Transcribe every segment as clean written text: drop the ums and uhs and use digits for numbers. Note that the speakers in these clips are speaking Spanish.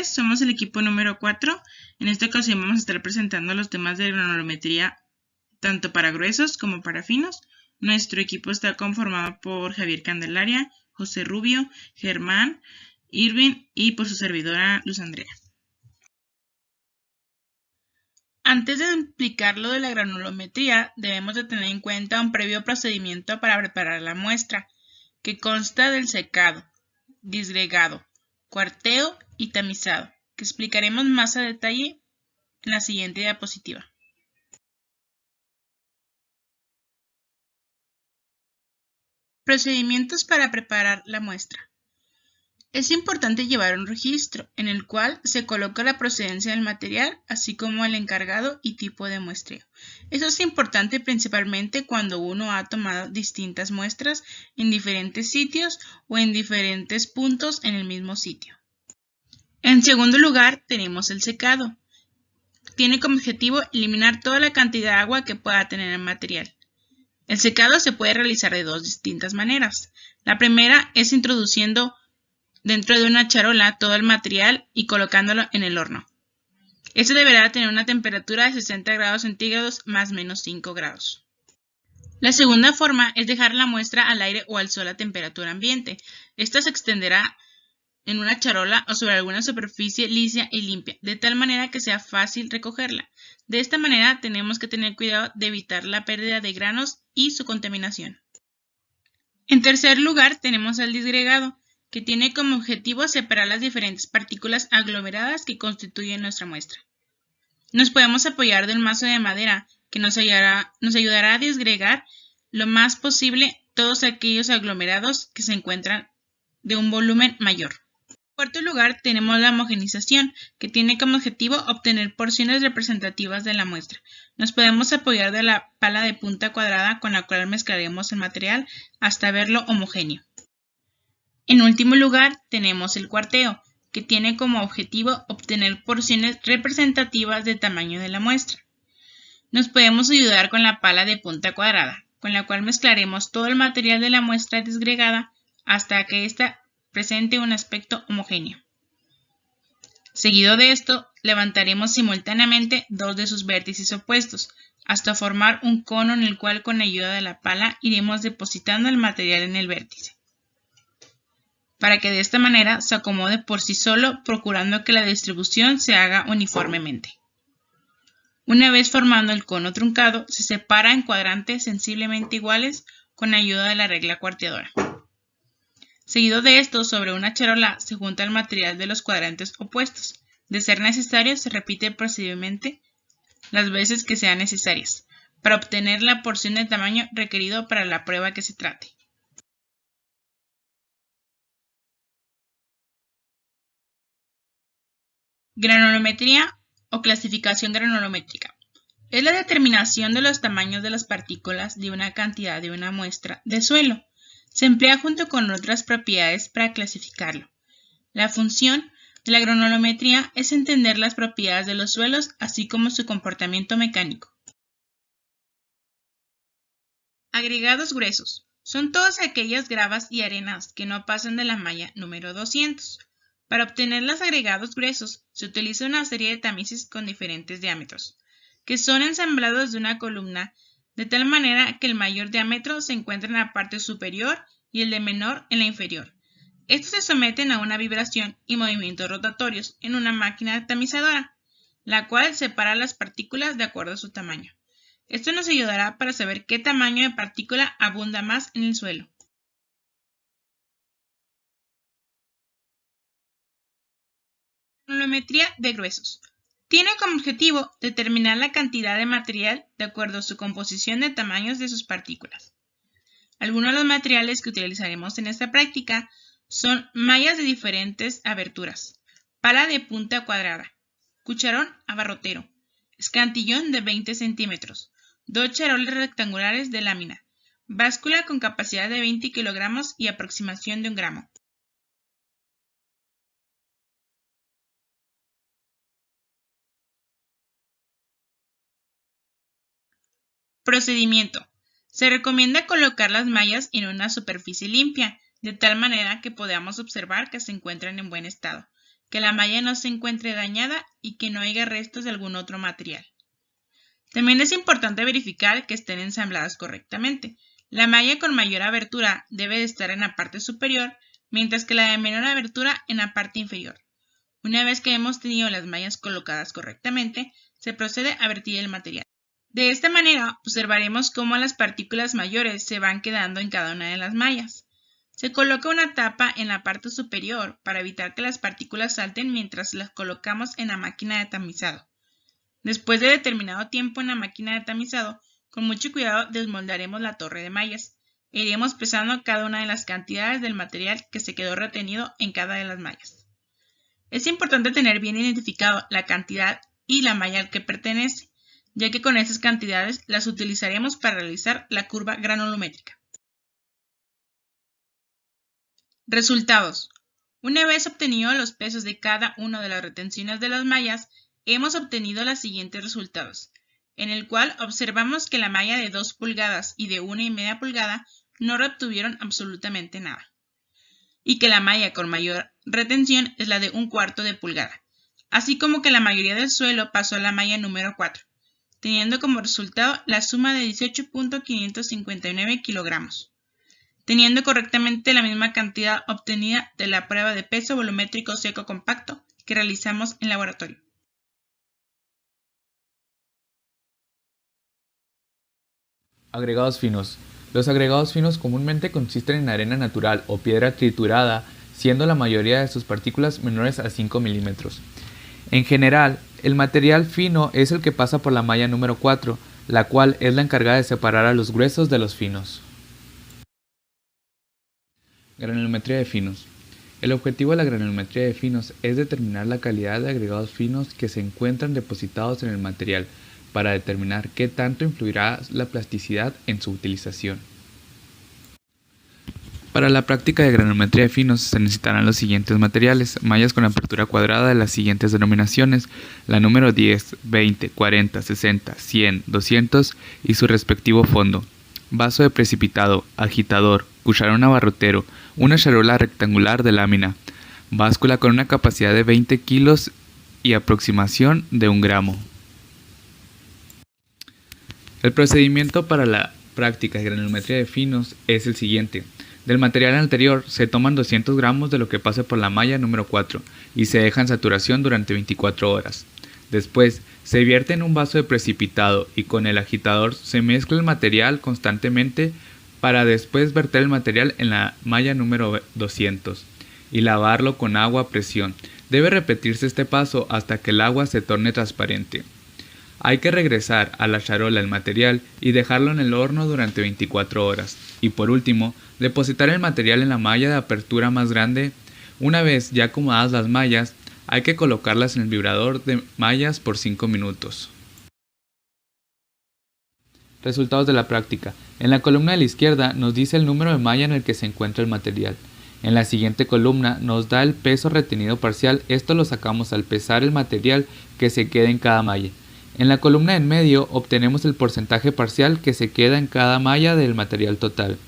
tardes, somos el equipo número 4. En esta ocasión vamos a estar presentando los temas de granulometría tanto para gruesos como para finos. Nuestro equipo está conformado por Javier Candelaria, José Rubio, Germán, Irving y por su servidora Luz Andrea. Antes de explicar lo de la granulometría, debemos de tener en cuenta un previo procedimiento para preparar la muestra, que consta del secado, disgregado, cuarteo y tamizado, que explicaremos más a detalle en la siguiente diapositiva. Procedimientos para preparar la muestra. Es importante llevar un registro en el cual se coloca la procedencia del material, así como el encargado y tipo de muestreo. Eso es importante principalmente cuando uno ha tomado distintas muestras en diferentes sitios o en diferentes puntos en el mismo sitio. En segundo lugar, tenemos el secado. Tiene como objetivo eliminar toda la cantidad de agua que pueda tener el material. El secado se puede realizar de dos distintas maneras. La primera es introduciendo dentro de una charola todo el material y colocándolo en el horno. Este deberá tener una temperatura de 60 grados centígrados más o menos 5 grados. La segunda forma es dejar la muestra al aire o al sol a temperatura ambiente. Esta se extenderá en una charola o sobre alguna superficie lisa y limpia, de tal manera que sea fácil recogerla. De esta manera tenemos que tener cuidado de evitar la pérdida de granos y su contaminación. En tercer lugar tenemos el disgregado, que tiene como objetivo separar las diferentes partículas aglomeradas que constituyen nuestra muestra. Nos podemos apoyar del mazo de madera, que nos ayudará a disgregar lo más posible todos aquellos aglomerados que se encuentran de un volumen mayor. En cuarto lugar tenemos la homogenización, que tiene como objetivo obtener porciones representativas de la muestra. Nos podemos apoyar de la pala de punta cuadrada con la cual mezclaremos el material hasta verlo homogéneo. En último lugar, tenemos el cuarteo, que tiene como objetivo obtener porciones representativas del tamaño de la muestra. Nos podemos ayudar con la pala de punta cuadrada, con la cual mezclaremos todo el material de la muestra disgregada hasta que ésta presente un aspecto homogéneo. Seguido de esto, levantaremos simultáneamente dos de sus vértices opuestos, hasta formar un cono en el cual con ayuda de la pala iremos depositando el material en el vértice, para que de esta manera se acomode por sí solo, procurando que la distribución se haga uniformemente. Una vez formando el cono truncado, se separa en cuadrantes sensiblemente iguales con ayuda de la regla cuarteadora. Seguido de esto, sobre una charola se junta el material de los cuadrantes opuestos. De ser necesario, se repite el procedimiento las veces que sean necesarias, para obtener la porción de tamaño requerido para la prueba que se trate. Granulometría o clasificación granulométrica. Es la determinación de los tamaños de las partículas de una cantidad de una muestra de suelo. Se emplea junto con otras propiedades para clasificarlo. La función de la granulometría es entender las propiedades de los suelos, así como su comportamiento mecánico. Agregados gruesos. Son todas aquellas gravas y arenas que no pasan de la malla número 200. Para obtener los agregados gruesos, se utiliza una serie de tamices con diferentes diámetros, que son ensamblados de una columna, de tal manera que el mayor diámetro se encuentra en la parte superior y el de menor en la inferior. Estos se someten a una vibración y movimientos rotatorios en una máquina tamizadora, la cual separa las partículas de acuerdo a su tamaño. Esto nos ayudará para saber qué tamaño de partícula abunda más en el suelo. Granulometría de gruesos. Tiene como objetivo determinar la cantidad de material de acuerdo a su composición de tamaños de sus partículas. Algunos de los materiales que utilizaremos en esta práctica son mallas de diferentes aberturas, pala de punta cuadrada, cucharón abarrotero, escantillón de 20 centímetros, dos charolas rectangulares de lámina, báscula con capacidad de 20 kilogramos y aproximación de 1 gramo. Procedimiento. Se recomienda colocar las mallas en una superficie limpia, de tal manera que podamos observar que se encuentran en buen estado, que la malla no se encuentre dañada y que no haya restos de algún otro material. También es importante verificar que estén ensambladas correctamente. La malla con mayor abertura debe de estar en la parte superior, mientras que la de menor abertura en la parte inferior. Una vez que hemos tenido las mallas colocadas correctamente, se procede a vertir el material. De esta manera, observaremos cómo las partículas mayores se van quedando en cada una de las mallas. Se coloca una tapa en la parte superior para evitar que las partículas salten mientras las colocamos en la máquina de tamizado. Después de determinado tiempo en la máquina de tamizado, con mucho cuidado desmoldaremos la torre de mallas e iremos pesando cada una de las cantidades del material que se quedó retenido en cada de las mallas. Es importante tener bien identificado la cantidad y la malla al que pertenece, ya que con esas cantidades las utilizaremos para realizar la curva granulométrica. Resultados. Una vez obtenidos los pesos de cada una de las retenciones de las mallas, hemos obtenido los siguientes resultados, en el cual observamos que la malla de 2 pulgadas y de 1,5 pulgada no retuvieron absolutamente nada, y que la malla con mayor retención es la de 1/4 de pulgada, así como que la mayoría del suelo pasó a la malla número 4, teniendo como resultado la suma de 18.559 kilogramos, teniendo correctamente la misma cantidad obtenida de la prueba de peso volumétrico seco compacto que realizamos en laboratorio. Agregados finos. Los agregados finos comúnmente consisten en arena natural o piedra triturada, siendo la mayoría de sus partículas menores a 5 milímetros. En general, el material fino es el que pasa por la malla número 4, la cual es la encargada de separar a los gruesos de los finos. Granulometría de finos. El objetivo de la granulometría de finos es determinar la calidad de agregados finos que se encuentran depositados en el material, para determinar qué tanto influirá la plasticidad en su utilización. Para la práctica de granulometría de finos se necesitarán los siguientes materiales: mallas con apertura cuadrada de las siguientes denominaciones, la número 10, 20, 40, 60, 100, 200 y su respectivo fondo, vaso de precipitado, agitador, cucharón abarrotero, una charola rectangular de lámina, báscula con una capacidad de 20 kilos y aproximación de 1 gramo. El procedimiento para la práctica de granulometría de finos es el siguiente. Del material anterior se toman 200 gramos de lo que pase por la malla número 4 y se deja en saturación durante 24 horas. Después se vierte en un vaso de precipitado y con el agitador se mezcla el material constantemente para después verter el material en la malla número 200 y lavarlo con agua a presión. Debe repetirse este paso hasta que el agua se torne transparente. Hay que regresar a la charola el material y dejarlo en el horno durante 24 horas. Y por último, depositar el material en la malla de apertura más grande. Una vez ya acomodadas las mallas, hay que colocarlas en el vibrador de mallas por 5 minutos. Resultados de la práctica. En la columna de la izquierda nos dice el número de malla en el que se encuentra el material. En la siguiente columna nos da el peso retenido parcial. Esto lo sacamos al pesar el material que se queda en cada malla. En la columna en medio obtenemos el porcentaje parcial que se queda en cada malla del material total.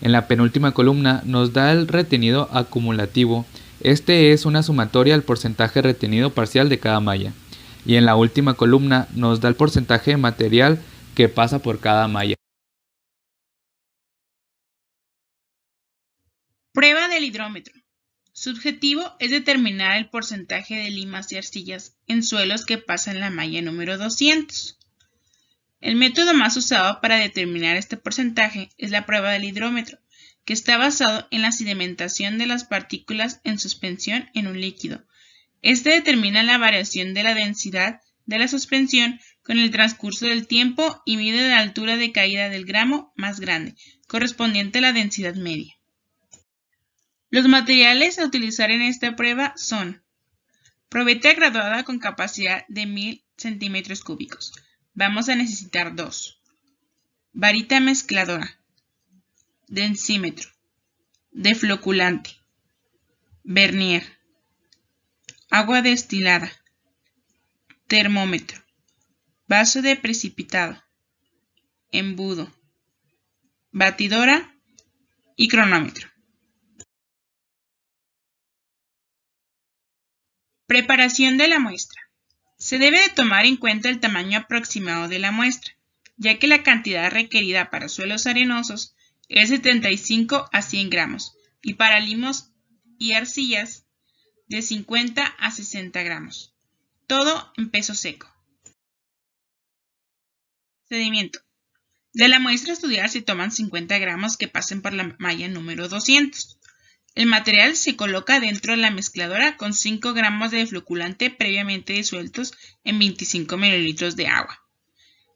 En la penúltima columna nos da el retenido acumulativo. Este es una sumatoria del porcentaje retenido parcial de cada malla. Y en la última columna nos da el porcentaje de material que pasa por cada malla. Prueba del hidrómetro. Su objetivo es determinar el porcentaje de limas y arcillas en suelos que pasan la malla número 200. El método más usado para determinar este porcentaje es la prueba del hidrómetro, que está basado en la sedimentación de las partículas en suspensión en un líquido. Este determina la variación de la densidad de la suspensión con el transcurso del tiempo y mide la altura de caída del gramo más grande, correspondiente a la densidad media. Los materiales a utilizar en esta prueba son: probeta graduada con capacidad de 1000 centímetros cúbicos. Vamos a necesitar 2. Varita mezcladora, densímetro, defloculante, vernier, agua destilada, termómetro, vaso de precipitado, embudo, batidora y cronómetro. Preparación de la muestra. Se debe de tomar en cuenta el tamaño aproximado de la muestra, ya que la cantidad requerida para suelos arenosos es de 75 a 100 gramos y para limos y arcillas de 50 a 60 gramos. Todo en peso seco. Procedimiento. De la muestra a estudiar se toman 50 gramos que pasen por la malla número 200. El material se coloca dentro de la mezcladora con 5 gramos de floculante previamente disueltos en 25 mililitros de agua.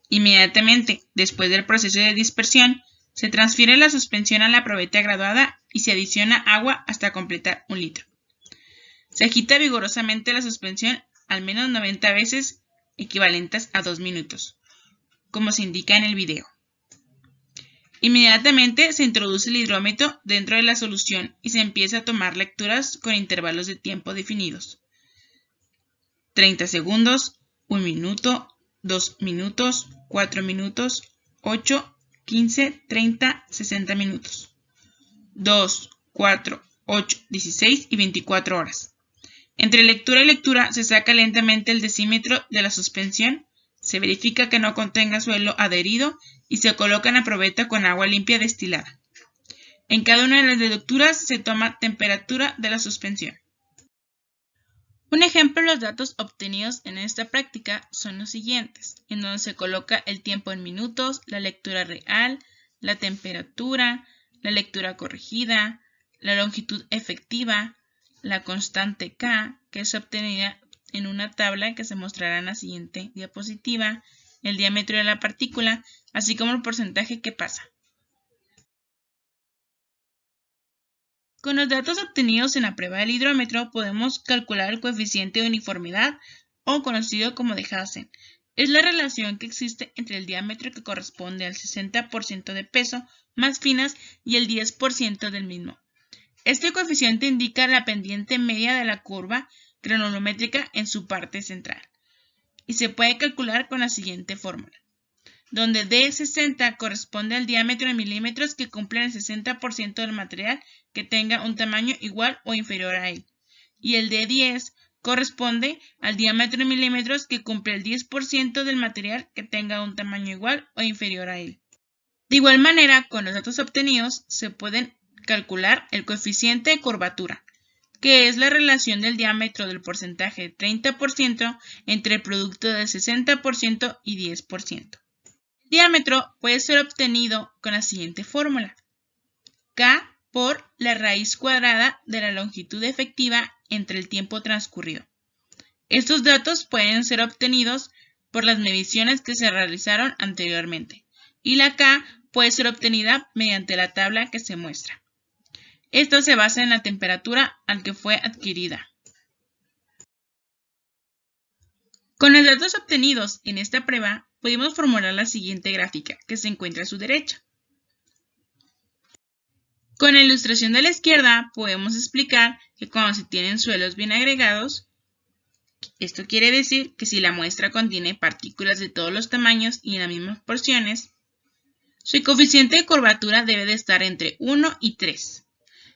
Inmediatamente después del proceso de dispersión, se transfiere la suspensión a la probeta graduada y se adiciona agua hasta completar 1 litro. Se agita vigorosamente la suspensión al menos 90 veces, equivalentes a 2 minutos, como se indica en el video. Inmediatamente se introduce el hidrómetro dentro de la solución y se empieza a tomar lecturas con intervalos de tiempo definidos. 30 segundos, 1 minuto, 2 minutos, 4 minutos, 8, 15, 30, 60 minutos. 2, 4, 8, 16 y 24 horas. Entre lectura y lectura se saca lentamente el decímetro de la suspensión, se verifica que no contenga suelo adherido y se coloca en la probeta con agua limpia destilada. En cada una de las lecturas se toma temperatura de la suspensión. Un ejemplo de los datos obtenidos en esta práctica son los siguientes, en donde se coloca el tiempo en minutos, la lectura real, la temperatura, la lectura corregida, la longitud efectiva, la constante K, que es obtenida en una tabla que se mostrará en la siguiente diapositiva, el diámetro de la partícula, así como el porcentaje que pasa. Con los datos obtenidos en la prueba del hidrómetro podemos calcular el coeficiente de uniformidad o conocido como de Hazen. Es la relación que existe entre el diámetro que corresponde al 60% de peso más finas y el 10% del mismo. Este coeficiente indica la pendiente media de la curva granulométrica en su parte central y se puede calcular con la siguiente fórmula, donde D60 corresponde al diámetro en milímetros que cumple el 60% del material que tenga un tamaño igual o inferior a él, y el D10 corresponde al diámetro en milímetros que cumple el 10% del material que tenga un tamaño igual o inferior a él. De igual manera, con los datos obtenidos se pueden calcular el coeficiente de curvatura, que es la relación del diámetro del porcentaje de 30% entre el producto del 60% y 10%. El diámetro puede ser obtenido con la siguiente fórmula: K por la raíz cuadrada de la longitud efectiva entre el tiempo transcurrido. Estos datos pueden ser obtenidos por las mediciones que se realizaron anteriormente, y la K puede ser obtenida mediante la tabla que se muestra. Esto se basa en la temperatura al que fue adquirida. Con los datos obtenidos en esta prueba, pudimos formular la siguiente gráfica, que se encuentra a su derecha. Con la ilustración de la izquierda, podemos explicar que cuando se tienen suelos bien agregados, esto quiere decir que si la muestra contiene partículas de todos los tamaños y en las mismas porciones, su coeficiente de curvatura debe de estar entre 1 y 3.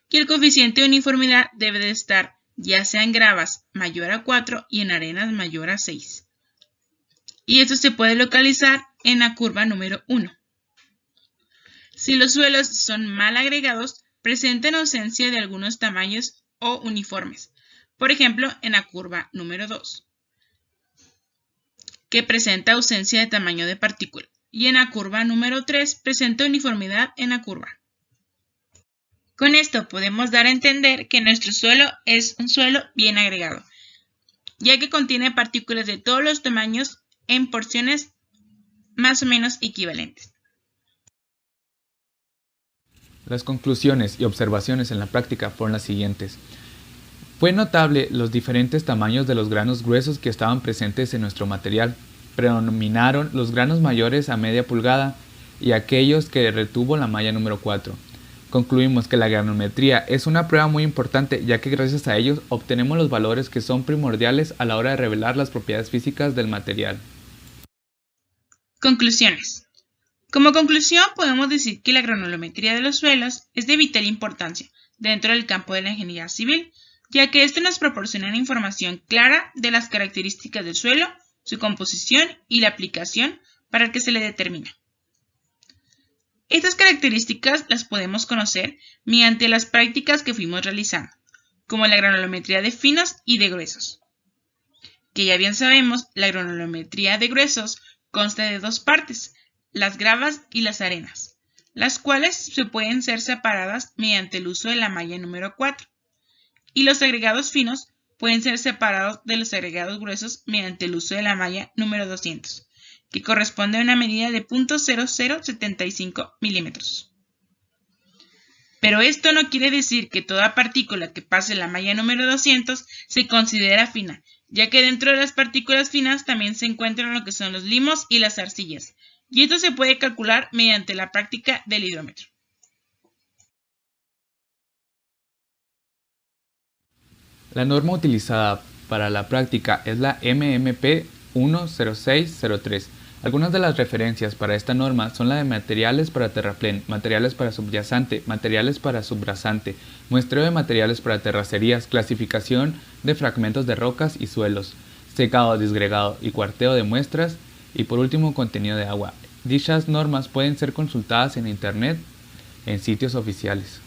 Y el coeficiente de uniformidad debe de estar ya sea en gravas mayor a 4 y en arenas mayor a 6. Y esto se puede localizar en la curva número 1. Si los suelos son mal agregados, presentan ausencia de algunos tamaños o uniformes. Por ejemplo, en la curva número 2, que presenta ausencia de tamaño de partícula. Y en la curva número 3 presenta uniformidad en la curva. Con esto podemos dar a entender que nuestro suelo es un suelo bien agregado, ya que contiene partículas de todos los tamaños en porciones más o menos equivalentes. Las conclusiones y observaciones en la práctica fueron las siguientes. Fue notable los diferentes tamaños de los granos gruesos que estaban presentes en nuestro material. Predominaron los granos mayores a media pulgada y aquellos que retuvo la malla número 4. Concluimos que la granulometría es una prueba muy importante, ya que gracias a ellos obtenemos los valores que son primordiales a la hora de revelar las propiedades físicas del material. Conclusiones. Como conclusión podemos decir que la granulometría de los suelos es de vital importancia dentro del campo de la ingeniería civil, ya que esto nos proporciona una información clara de las características del suelo, su composición y la aplicación para el que se le determina. Estas características las podemos conocer mediante las prácticas que fuimos realizando, como la granulometría de finos y de gruesos. Que ya bien sabemos, la granulometría de gruesos consta de dos partes, las gravas y las arenas, las cuales se pueden ser separadas mediante el uso de la malla número 4, y los agregados finos pueden ser separados de los agregados gruesos mediante el uso de la malla número 200, que corresponde a una medida de 0.0075 milímetros. Pero esto no quiere decir que toda partícula que pase la malla número 200 se considera fina, ya que dentro de las partículas finas también se encuentran lo que son los limos y las arcillas, y esto se puede calcular mediante la práctica del hidrómetro. La norma utilizada para la práctica es la MMP 10603. Algunas de las referencias para esta norma son la de materiales para terraplén, materiales para subyacente, materiales para subrasante, muestreo de materiales para terracerías, clasificación de fragmentos de rocas y suelos, secado, disgregado y cuarteo de muestras y por último contenido de agua. Dichas normas pueden ser consultadas en internet en sitios oficiales.